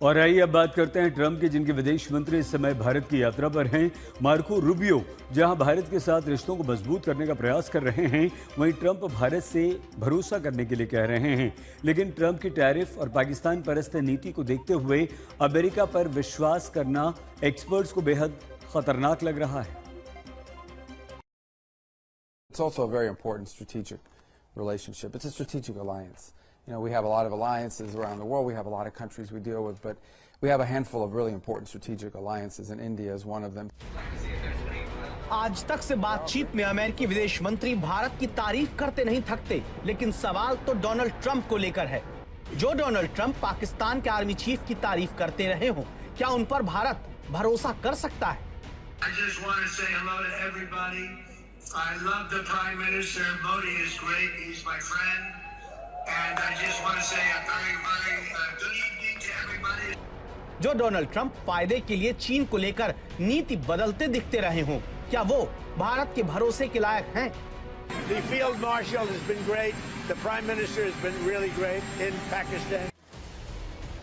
और आइए अब बात करते हैं ट्रंप के, जिनके विदेश मंत्री इस समय भारत की यात्रा पर हैं। मार्को रूबियो जहां भारत के साथ रिश्तों को मजबूत करने का प्रयास कर रहे हैं, वहीं ट्रंप भारत से भरोसा करने के लिए कह रहे हैं। लेकिन ट्रंप की टैरिफ और पाकिस्तान परस्त नीति को देखते हुए अमेरिका पर विश्वास करना एक्सपर्ट्स को बेहद खतरनाक लग रहा है। It's also a very important strategic relationship. It's a strategic alliance. You know, we have a lot of alliances around the world. We have a lot of countries we deal with, but we have a handful of really important strategic alliances, and India is one of them. आज तक से बातचीत में अमेरिकी विदेश मंत्री भारत की तारीफ करते नहीं थकते, लेकिन सवाल तो डोनाल्ड ट्रंप को लेकर है। जो डोनाल्ड ट्रंप पाकिस्तान के आर्मी चीफ की तारीफ करते रहे हों, क्या उन पर भारत भरोसा कर सकता है? I just want to say hello to everybody. I love the Prime Minister. Modi is great. He's my friend. And I just want to say a very, very good evening to everybody. जो Donald Trump फायदे के लिए चीन को लेकर नीति बदलते दिखते रहे हों, क्या वो भारत के भरोसे के लायक हैं? The field marshal has been great. The Prime Minister has been really great in Pakistan.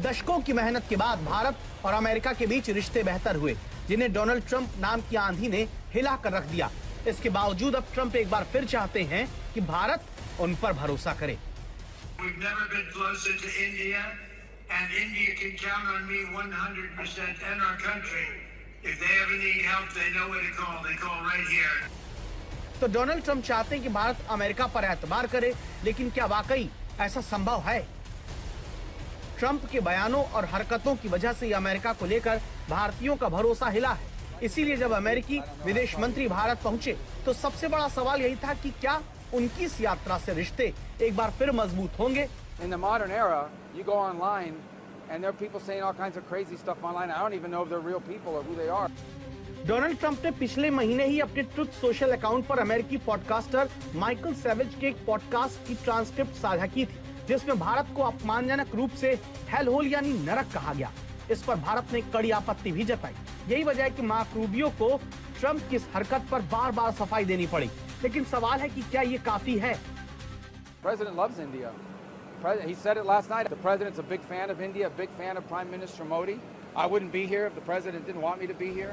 दशकों की मेहनत के बाद भारत और अमेरिका के बीच रिश्ते बेहतर हुए, जिन्हें डोनाल्ड ट्रंप नाम की आंधी ने हिला कर रख दिया। इसके बावजूद अब ट्रंप एक बार फिर चाहते हैं कि भारत उन पर भरोसा करे। We've never been closer to India, and India can count on me 100% and our country. If they ever need help, they know where to call. They call right here. तो डोनाल्ड ट्रंप चाहते हैं कि Bharat America पर एतबार करे, लेकिन क्या वाकई ऐसा संभव है? ट्रंप के बयानों और हरकतों की वजह से अमेरिका को लेकर भारतीयों का भरोसा हिला है। इसीलिए जब अमेरिकी विदेश मंत्री भारत पहुंचे, तो सबसे बड़ा सवाल यही था कि क्या उनकी इस यात्रा से रिश्ते एक बार फिर मजबूत होंगे? In the modern era, you go online, and there are people saying all kinds of crazy stuff online. I don't even know if they're real people or who they are. Donald Trump ने पिछले महीने ही अपने truth social account पर अमेरिकी podcaster Michael savage के एक podcast की transcript साझा की थी, जिसमें भारत को अपमानजनक रूप से हेल होल यानी नरक कहा गया। इस पर भारत ने कड़ी आपत्ति भी जताई। यही वजह है कि मार्को रूबियो को ट्रंप की इस हरकत पर बार-बार सफाई देनी पड़ी। लेकिन सवाल है कि क्या ये काफी है? President loves India. He said it last night. The president's a big fan of India, a big fan of Prime Minister Modi. I wouldn't be here if the president didn't want me to be here.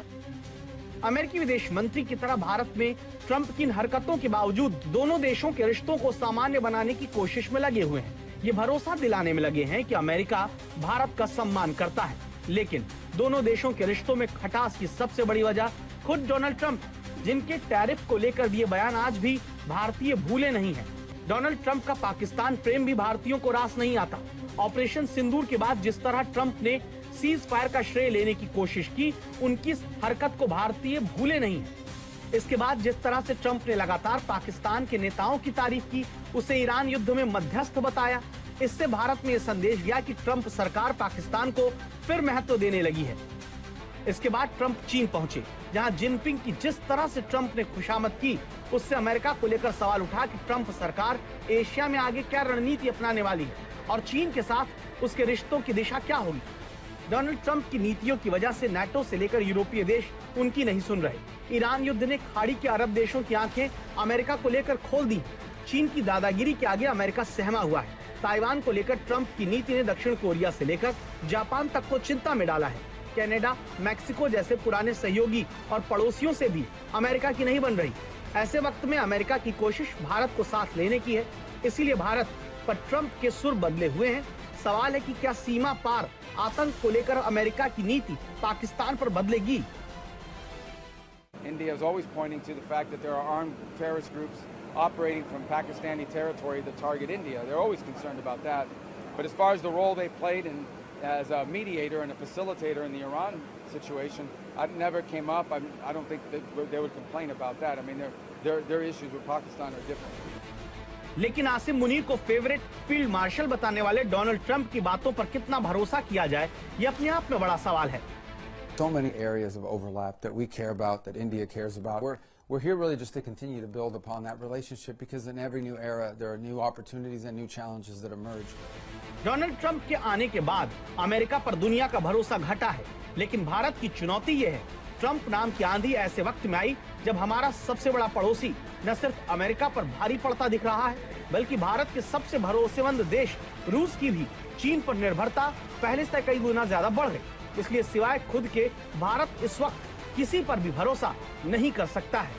अमेरिकी विदेश मंत्री की तरह भारत में Trump की इन हरकतों के बावजूद दोनों देशों के रिश्तों को सामान्य बनाने की कोशिश में लगे हुए हैं। ये भरोसा दिलाने में लगे हैं कि अमेरिका भारत का सम्मान करता है। लेकिन दोनों देशों के रिश्तों में खटास की सबसे बड़ी वजह खुद डोनाल्ड ट्रंप, जिनके टैरिफ को लेकर दिए बयान आज भी भारतीय भूले नहीं हैं। डोनाल्ड ट्रंप का पाकिस्तान प्रेम भी भारतीयों को रास नहीं आता। ऑपरेशन सिंदूर के बाद जिस तरह ट्रंप ने सीज फायर का श्रेय लेने की कोशिश की, उनकी इस हरकत को भारतीय भूले नहीं है। इसके बाद जिस तरह से ट्रंप ने लगातार पाकिस्तान के नेताओं की तारीफ की, उसे ईरान युद्ध में मध्यस्थ बताया, इससे भारत में यह संदेश गया कि ट्रंप सरकार पाकिस्तान को फिर महत्व देने लगी है। इसके बाद ट्रंप चीन पहुंचे, जहां जिनपिंग की जिस तरह से ट्रंप ने खुशामद की, उससे अमेरिका को लेकर सवाल उठा कि ट्रंप सरकार एशिया में आगे क्या रणनीति अपनाने वाली है और चीन के साथ उसके रिश्तों की दिशा क्या होगी। डोनाल्ड ट्रंप की नीतियों की वजह से नाटो से लेकर यूरोपीय देश उनकी नहीं सुन रहे। ईरान युद्ध ने खाड़ी के अरब देशों की आंखें अमेरिका को लेकर खोल दी। चीन की दादागिरी के आगे अमेरिका सहमा हुआ है। ताइवान को लेकर ट्रंप की नीति ने दक्षिण कोरिया से लेकर जापान तक को चिंता में डाला है। कनाडा, मैक्सिको जैसे पुराने सहयोगी और पड़ोसियों से भी अमेरिका की नहीं बन रही। ऐसे वक्त में अमेरिका की कोशिश भारत को साथ लेने की है। इसीलिए भारत पर ट्रंप के सुर बदले हुए हैं। सवाल है कि क्या सीमा पार आतंक को लेकर अमेरिका की नीति पाकिस्तान पर बदलेगी? India is always pointing to the fact that there are armed terrorist groups operating from Pakistani territory that target India. They're always concerned about that. But as far as the role they played as a mediator and a facilitator in the Iran situation, it never came up. I don't think that they would complain about that. I mean, their issues with Pakistan are different. लेकिन आसिम मुनीर को favourite field marshal बताने वाले Donald Trump की बातों पर कितना भरोसा किया जाए, ये अपने आप में बड़ा सवाल है। So many areas of overlap that we care about, that India cares about. We're here really just to continue to build upon that relationship, because in every new era there are new opportunities and new challenges that emerge. Donald Trump के आने के बाद America पर दुनिया का भरोसा घटा है, लेकिन भारत की चुनौती ये है ट्रंप नाम की आंधी ऐसे वक्त में आई जब हमारा सबसे बड़ा पड़ोसी न सिर्फ अमेरिका पर भारी पड़ता दिख रहा है, बल्कि भारत के सबसे भरोसेमंद देश रूस की भी चीन पर निर्भरता पहले से कई गुना ज्यादा बढ़ गई। इसलिए सिवाय खुद के भारत इस वक्त किसी पर भी भरोसा नहीं कर सकता है।